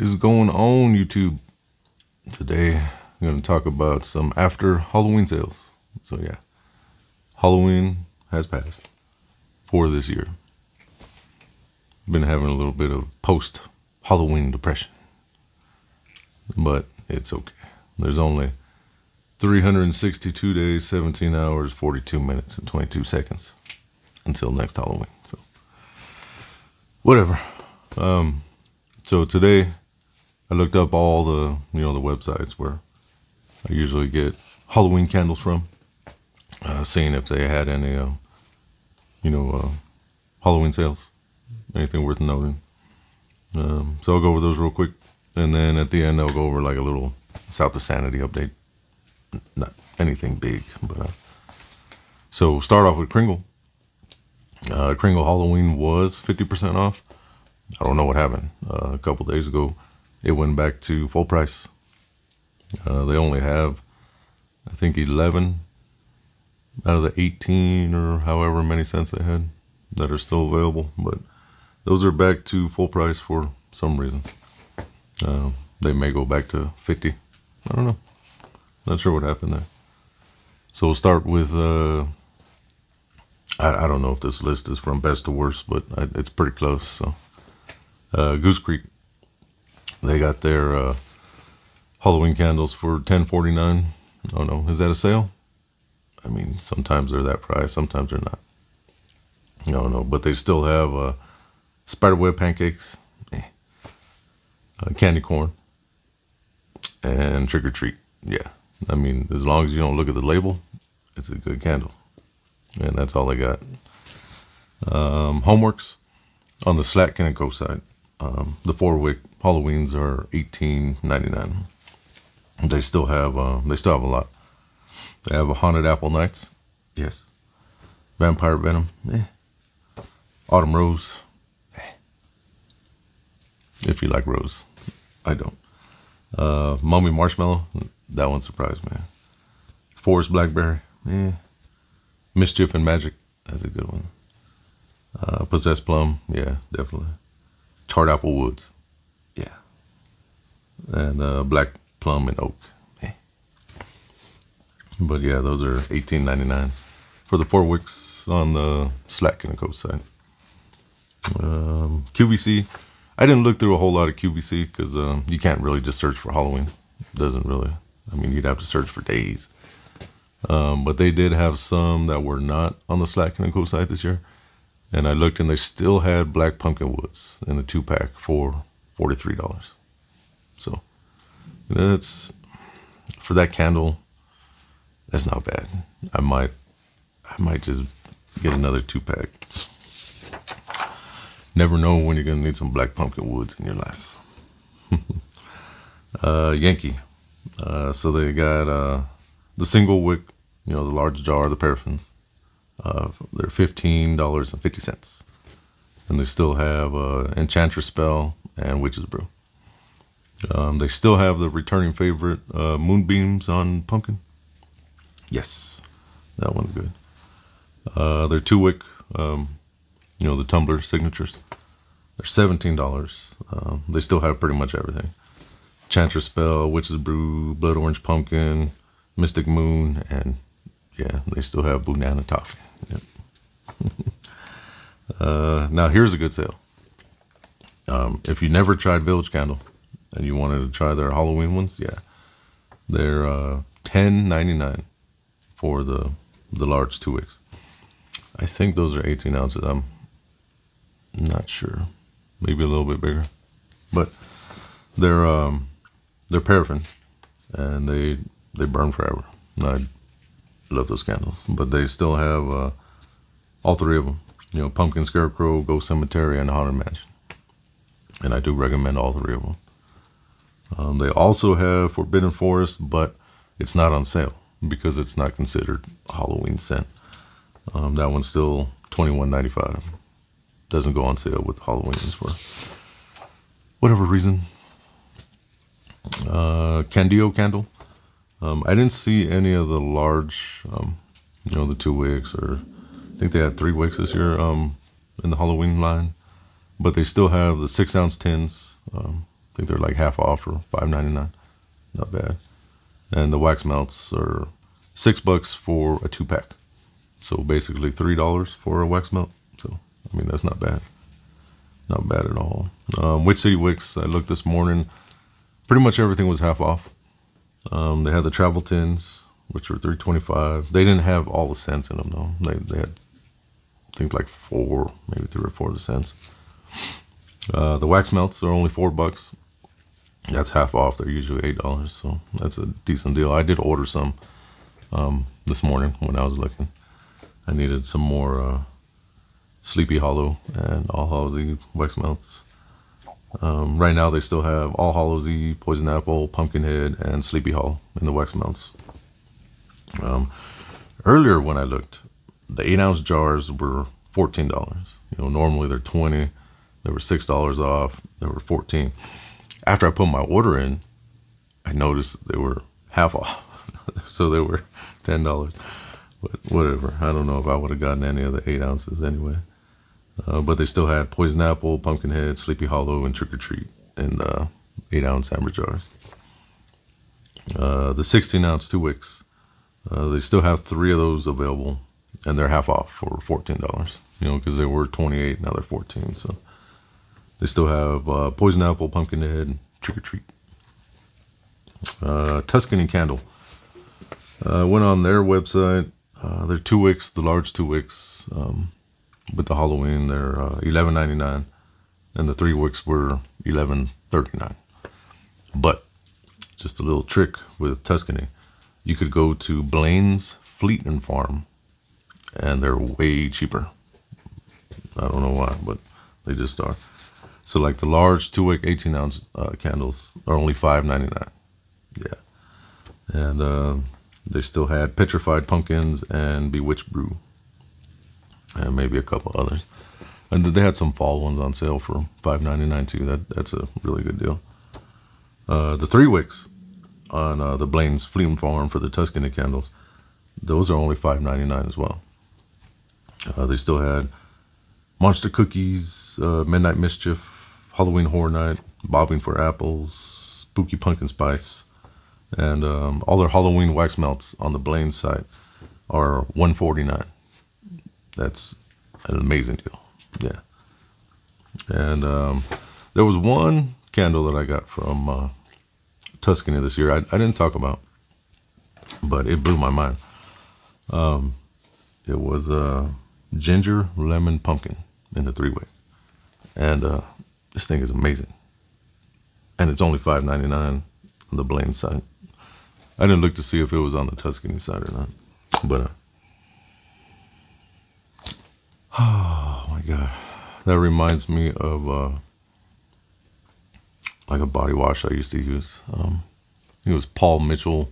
is going on, YouTube? Today, I'm going to talk about some after Halloween sales. So, yeah, Halloween has passed for this year. Been having a little bit of post Halloween depression, but it's okay. There's only 362 days, 17 hours, 42 minutes, and 22 seconds until next Halloween. So, whatever. So today, I looked up all the the websites where I usually get Halloween candles from, seeing if they had any Halloween sales, anything worth noting. So I'll go over those real quick, and then at the end I'll go over like a little S.o.S Sanity update. Not anything big, but so start off with Kringle. Kringle Halloween was 50% off. I don't know what happened. A couple days ago, it went back to full price. They only have, I think, 11 out of the 18 or however many cents they had that are still available. But those are back to full price for some reason. They may go back to 50. I don't know. Not sure what happened there. So we'll start with, I don't know if this list is from best to worst, but it's pretty close. So Goose Creek, they got their Halloween candles for $10.49. Oh no, is that a sale? I mean, sometimes they're that price, sometimes they're not. I don't know, but they still have spiderweb pancakes, candy corn, and trick or treat. Yeah, I mean, as long as you don't look at the label, it's a good candle. And that's all they got. Homeworks on the Slatkin & Co. side. The 4-wick Halloweens are $18.99. They still have a lot. They have a Haunted Apple Nights, yes. Vampire Venom, Autumn Rose, if you like rose. I don't. Mummy Marshmallow, that one surprised me. Forest Blackberry, Mischief and Magic, that's a good one. Possessed Plum, yeah, definitely. Charred Apple Woods, yeah. And Black Plum and Oak. But yeah, those are $18.99 for the 4 wicks on the Slatkin & Co. side. QVC, I didn't look through a whole lot of QVC because you can't really just search for Halloween. It doesn't really. I mean, you'd have to search for days. But they did have some that were not on the Slatkin & Co. site this year. And I looked and they still had Black Pumpkin Woods in a 2-pack for $43. So that's, for that candle, that's not bad. I might just get another 2-pack. Never know when you're gonna need some Black Pumpkin Woods in your life. Yankee. So they got the single wick, the large jar, the paraffins. They're $15.50. And they still have Enchantress Spell and Witch's Brew. They still have the returning favorite, Moonbeams on Pumpkin. Yes, that one's good. They're 2-wick, the tumbler signatures. They're $17. They still have pretty much everything. Enchantress Spell, Witch's Brew, Blood Orange Pumpkin, Mystic Moon, and yeah, they still have Banana Toffee. Yep. Now here's a good sale. If you never tried Village Candle and you wanted to try their Halloween ones, yeah, they're $10.99 for the large 2 wicks. I think those are 18 ounces. I'm not sure. Maybe a little bit bigger, but they're paraffin and they burn forever. I love those candles, but they still have all 3 of them. Pumpkin Scarecrow, Ghost Cemetery, and Haunted Mansion. And I do recommend all 3 of them. They also have Forbidden Forest, but it's not on sale because it's not considered a Halloween scent. That one's still $21.95. Doesn't go on sale with Halloweens for whatever reason. Candio candle. I didn't see any of the large, the 2 wicks, or I think they had 3 wicks this year in the Halloween line. But they still have the 6-ounce tins. think they're like half off for $5.99. Not bad. And the wax melts are $6 for a 2-pack. So basically $3 for a wax melt. So I mean, that's not bad. Not bad at all. Witch City Wicks, I looked this morning. Pretty much everything was half off. They had the travel tins, which were $3.25. They didn't have all the scents in them though. They had, I think, like 4, maybe 3 or 4 of the scents. The wax melts are only $4. That's half off. They're usually $8, so that's a decent deal. I did order some this morning when I was looking. I needed some more Sleepy Hollow and All Hallows Eve wax melts. Right now they still have All Hallows Eve, Poison Apple, Pumpkinhead, and Sleepy Hollow in the wax melts. Earlier when I looked, the 8-ounce jars were $14. You know, normally they're $20. They were $6 off. They were $14. After I put my order in, I noticed they were half off. So they were $10. But whatever. I don't know if I would have gotten any of the 8 ounces anyway. But they still had Poison Apple, Pumpkinhead, Sleepy Hollow, and Trick or Treat in the 8-ounce amber jars. The 16-ounce 2 wicks, they still have 3 of those available, and they're half off for $14. You know, because they were $28, now they're $14. So they still have Poison Apple, Pumpkinhead, Trick or Treat. Tuscany Candle. I went on their website. Their 2 wicks, the large 2 wicks, with the Halloween, they're $11.99, and the 3 wicks were $11.39. But just a little trick with Tuscany, you could go to Blaine's Fleet and Farm, and they're way cheaper. I don't know why, but they just are. So like the large 2 wick 18-ounce candles are only $5.99. Yeah, and they still had Petrified Pumpkins and Bewitched Brew, and maybe a couple others. And they had some fall ones on sale for $5.99 too. That's a really good deal. The 3 wicks on the Blaine's Fleet and Farm for the Tuscany candles, those are only $5.99 as well. They still had Monster Cookies, Midnight Mischief, Halloween Horror Night, Bobbing for Apples, Spooky Pumpkin Spice, and all their Halloween wax melts on the Blaine site are $149. That's an amazing deal. Yeah. And there was one candle that I got from Tuscany this year I didn't talk about, but it blew my mind. It was ginger lemon pumpkin in the 3 wick, and this thing is amazing, and it's only $5.99 on the Blaine site. I didn't look to see if it was on the Tuscany side or not, but oh my god, that reminds me of like a body wash I used to use. It was Paul Mitchell,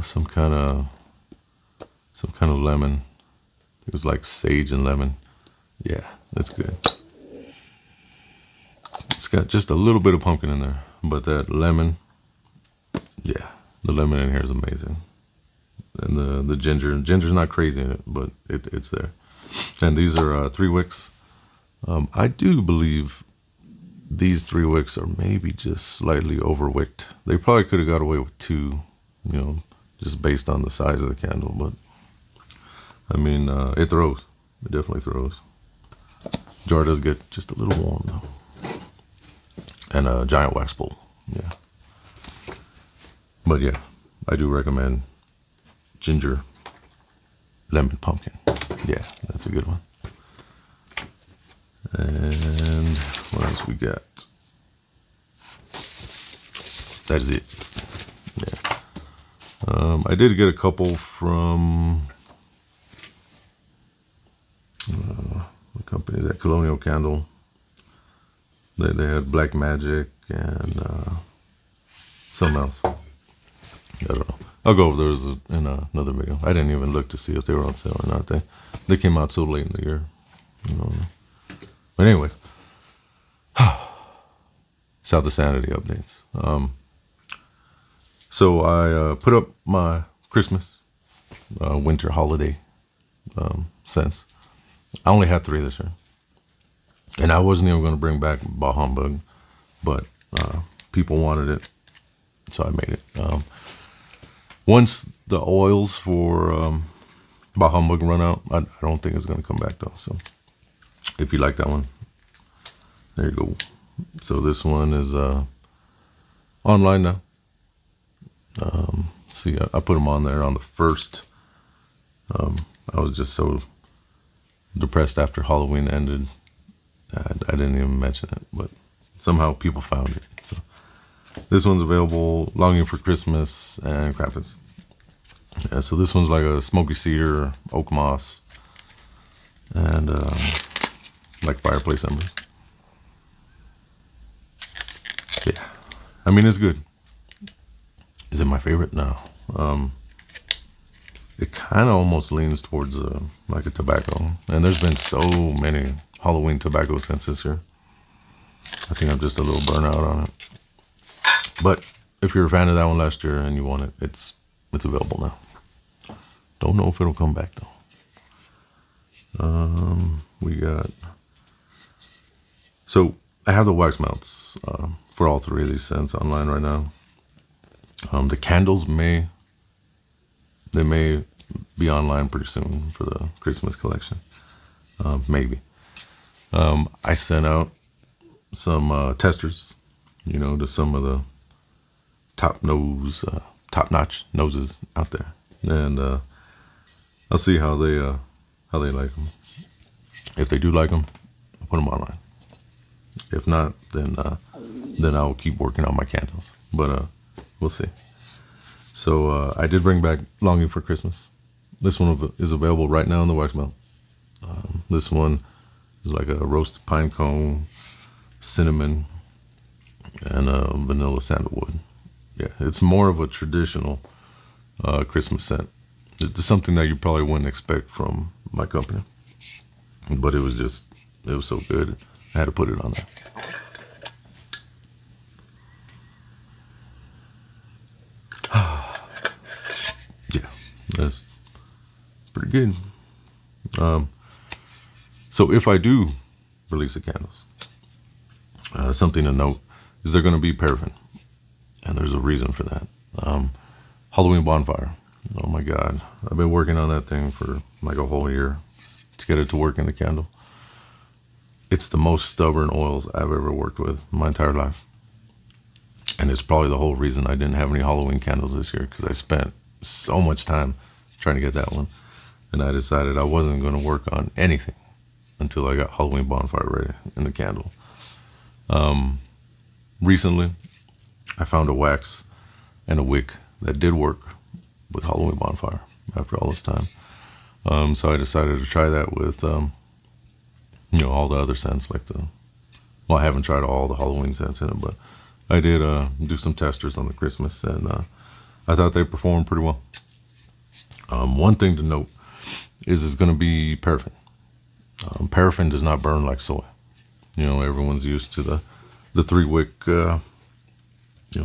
some kind of lemon. It was like sage and lemon. Yeah, that's good. It's got just a little bit of pumpkin in there, but that lemon, yeah, the lemon in here is amazing. And the ginger's not crazy in it, but it's there. And these are 3 wicks. I do believe these 3 wicks are maybe just slightly overwicked. They probably could have got away with 2, you know, just based on the size of the candle. But I mean, it throws. It definitely throws. Jar does get just a little warm though. And a giant wax bowl. Yeah. But yeah, I do recommend ginger lemon pumpkin. Yeah, that's a good one. And what else we got? That is it. Yeah. I did get a couple from what company is that? Colonial Candle. They had Black Magic and something else. I don't know. I'll go over those in another video. I didn't even look to see if they were on sale or not. They came out so late in the year. You know. But anyways, South of Sanity updates. So I put up my Christmas, winter holiday scents. I only had 3 this year. And I wasn't even going to bring back Bah Humbug. but people wanted it, so I made it. Once the oils for Bah Humbug run out, I don't think it's going to come back though. So if you like that one, there you go. So this one is online now. See, I put them on there on the 1st. I was just so depressed after Halloween ended. I didn't even mention it, but somehow people found it. So this one's available, Longing for Christmas and Krampus. Yeah, so this one's like a smoky cedar, oak moss, and like fireplace embers. Yeah, I mean, it's good. Is it my favorite? No. It kind of almost leans towards like a tobacco. And there's been so many Halloween tobacco scents this year. I think I'm just a little burnout on it. But if you're a fan of that one last year and you want it, it's available now. Don't know if it'll come back though. We got... So I have the wax melts for all 3 of these scents online right now. The candles may be online pretty soon for the Christmas collection. Maybe. I sent out some testers, to some of the top-notch noses out there, and I'll see how they like them. If they do like them, I'll put them online. If not, then I'll keep working on my candles. But we'll see. So I did bring back Longing for Christmas. This one is available right now in the wax melt. This one is like a roasted pine cone, cinnamon, and vanilla sandalwood. Yeah, it's more of a traditional Christmas scent. It's something that you probably wouldn't expect from my company. But it was so good, I had to put it on there. Yeah, that's pretty good. So if I do release the candles, something to note is they're going to be paraffin, and there's a reason for that. Halloween bonfire. Oh my God, I've been working on that thing for like a whole year to get it to work in the candle. It's the most stubborn oils I've ever worked with in my entire life. And it's probably the whole reason I didn't have any Halloween candles this year, because I spent so much time trying to get that one. And I decided I wasn't going to work on anything until I got Halloween bonfire ready in the candle. Recently, I found a wax and a wick that did work with Halloween bonfire after all this time. So I decided to try that with, all the other scents, I haven't tried all the Halloween scents in it, but I did do some testers on the Christmas, and I thought they performed pretty well. One thing to note is it's going to be paraffin. Paraffin does not burn like soy. Everyone's used to the 3-wick,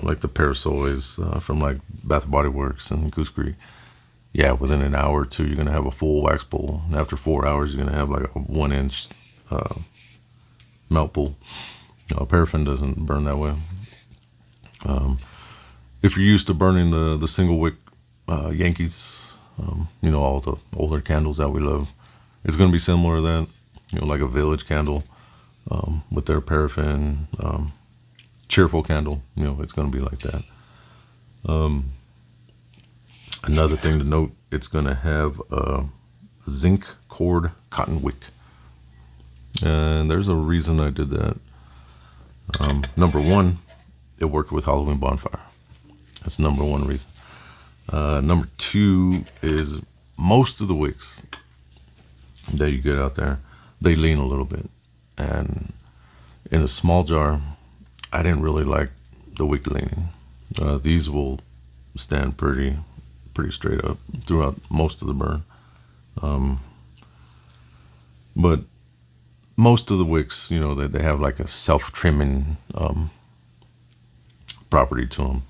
like the Parasoys from like Bath & Body Works and Goose Creek. Yeah, within an hour or two, you're going to have a full wax pool. And after 4 hours, you're going to have like a 1-inch melt pool. Paraffin doesn't burn that way. If you're used to burning the single wick Yankees, all the older candles that we love, it's going to be similar to that. Like a Village candle with their paraffin, cheerful candle. It's going to be like that. Another thing to note, it's going to have a zinc cord cotton wick. And there's a reason I did that. Number one, it worked with Halloween bonfire. That's number one reason. Number two is most of the wicks that you get out there, they lean a little bit. And in a small jar, I didn't really like the wick leaning. These will stand pretty straight up throughout most of the burn. But most of the wicks, they have like a self-trimming property to them.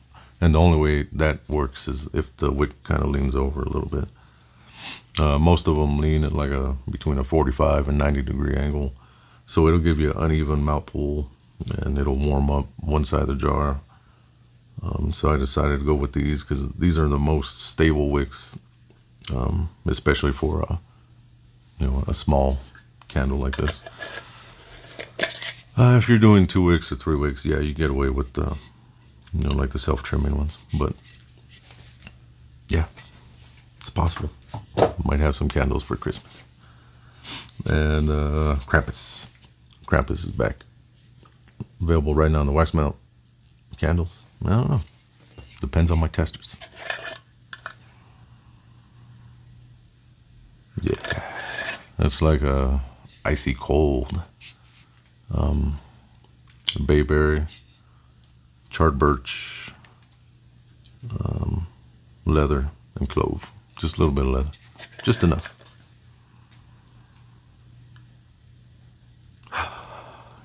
And the only way that works is if the wick kind of leans over a little bit. Most of them lean at between a 45 and 90 degree angle. So it'll give you an uneven mouth pool and it'll warm up one side of the jar. So I decided to go with these because these are the most stable wicks, especially for a small candle like this. If you're doing 2 wicks or 3 wicks, yeah, you get away with like the self-trimming ones. But yeah, it's possible. Might have some candles for Christmas. And Krampus. Krampus is back. Available right now in the wax melt candles. I don't know. Depends on my testers. Yeah. It's like a icy cold. Bayberry, charred birch, leather, and clove. Just a little bit of leather. Just enough.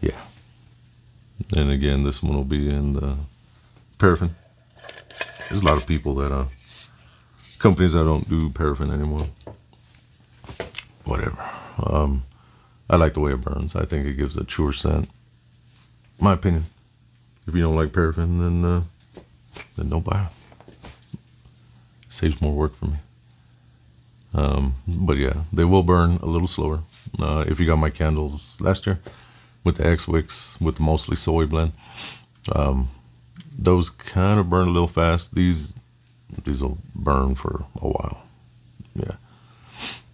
Yeah. And again, this one will be in the paraffin. There's a lot of people that, companies that don't do paraffin anymore. Whatever. I like the way it burns. I think it gives a truer scent. My opinion. If you don't like paraffin, then don't buy it. Saves more work for me. But yeah, they will burn a little slower. If you got my candles last year with the X wicks with the mostly soy blend, those kind of burn a little fast. These will burn for a while. Yeah.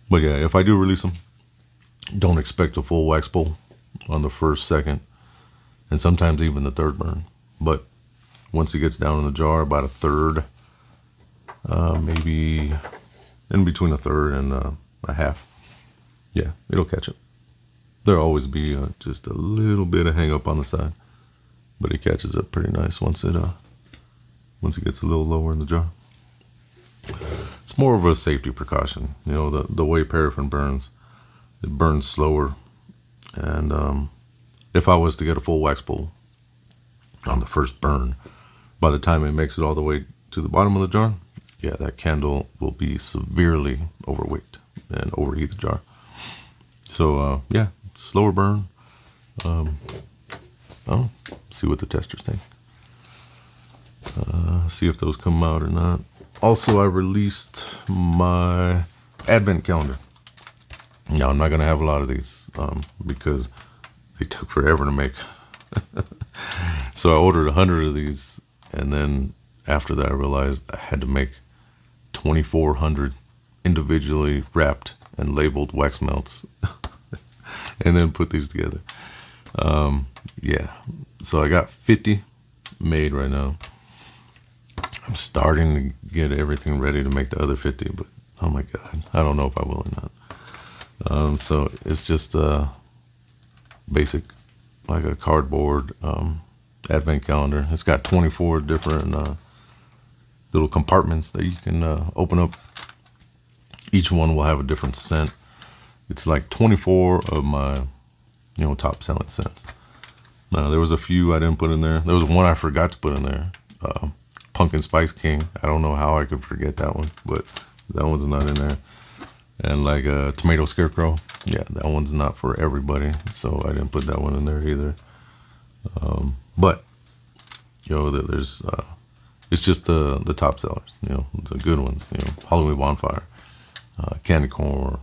But yeah, if I do release them, don't expect a full wax pull on the first, second, and sometimes even the third burn. But once it gets down in the jar, about a third, maybe in between a third and a half, yeah, it'll catch it. There'll always be just a little bit of hang up on the side, but it catches up pretty nice once it gets a little lower in the jar. It's more of a safety precaution. The way paraffin burns, it burns slower. And if I was to get a full wax pull on the first burn, by the time it makes it all the way to the bottom of the jar, yeah, that candle will be severely overweight and overheat the jar. So yeah, slower burn. See what the testers think. See if those come out or not. Also, I released my advent calendar. Now, I'm not going to have a lot of these because they took forever to make. So I ordered 100 of these, and then after that I realized I had to make 2,400 individually wrapped and labeled wax melts and then put these together. Yeah, so I got 50 made right now. I'm starting to get everything ready to make the other 50, but oh my God, I don't know if I will or not. So it's just basic, like a cardboard advent calendar. It's got 24 different little compartments that you can open up. Each one will have a different scent. It's like 24 of my, top selling scents. Now, there was a few I didn't put in there. There was one I forgot to put in there. Pumpkin Spice King. I don't know how I could forget that one, but that one's not in there. And like a Tomato Scarecrow. Yeah, that one's not for everybody, so I didn't put that one in there either. But there's it's just the top sellers, the good ones. Halloween Bonfire, Candy Corn,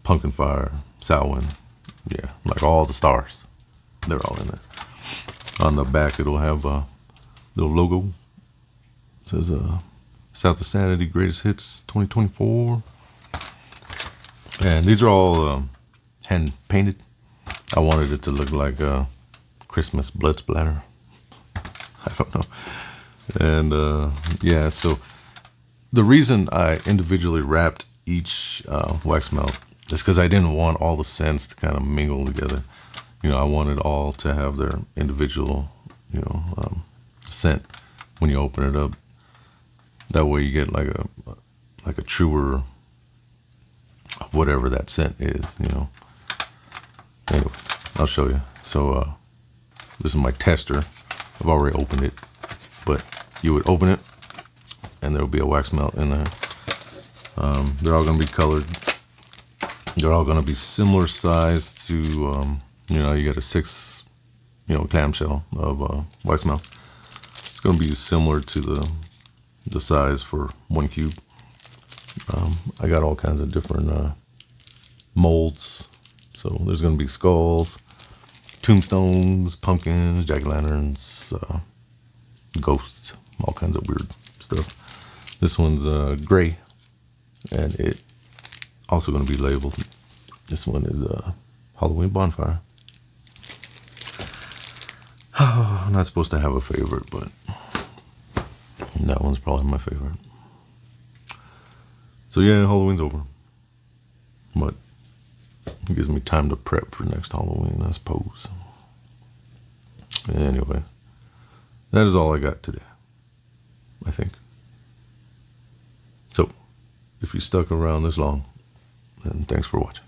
Pumpkin Fire, Samhain. Yeah, like all the stars, they're all in there. On the back, it'll have a little logo. It says South of Sanity Greatest Hits 2024. And these are all hand painted. I wanted it to look like a Christmas blood splatter. I don't know. And yeah, so the reason I individually wrapped each wax melt is because I didn't want all the scents to kind of mingle together. I wanted all to have their individual, scent when you open it up. That way you get like a truer of whatever that scent is, Anyway, I'll show you. So this is my tester. I've already opened it, but you would open it and there'll be a wax melt in there. They're all going to be colored. They're all going to be similar size to, you got a 6, clamshell of White's Mouth. It's going to be similar to the size for 1 cube. I got all kinds of different molds. So there's going to be skulls, tombstones, pumpkins, jack-o'-lanterns, ghosts, all kinds of weird stuff. This one's gray, and it also going to be labeled. This one is a Halloween bonfire. I'm not supposed to have a favorite, but that one's probably my favorite. So yeah, Halloween's over, but it gives me time to prep for next Halloween, I suppose. Anyway, that is all I got today, I think. So, if you stuck around this long, then thanks for watching.